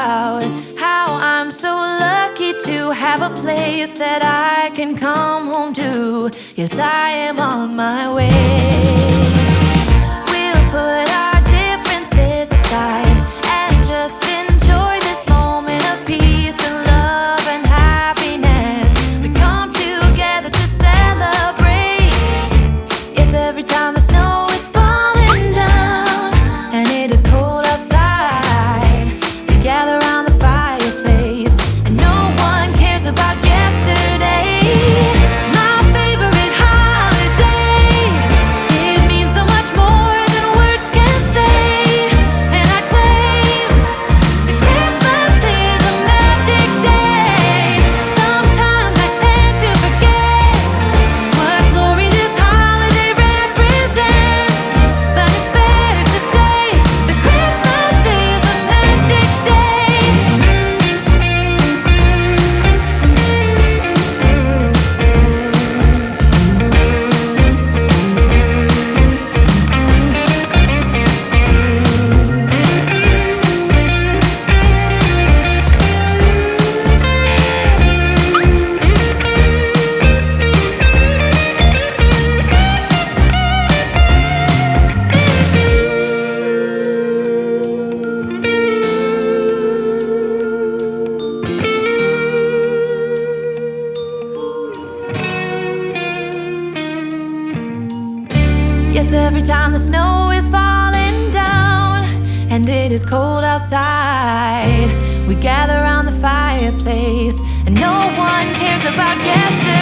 about how I'm so lucky to have a place that I can come home to. Yes, I am on my way. We'll put our differences aside and just enjoy this moment of peace and love and happiness. We come together to celebrate. Yes, every time the snow is falling down and it is cold outside, we gather around the fireplace and no one cares about yesterday. My favorite holiday, it means so much more than words can say. And I claim that Christmas is a magic day. Sometimes I tend to forget what glory this holiday represents, but it's fair to say that Christmas is a magic day. Yes, every time the snow is falling down and it is cold outside, we gather around the fireplace and no one cares about yesterday.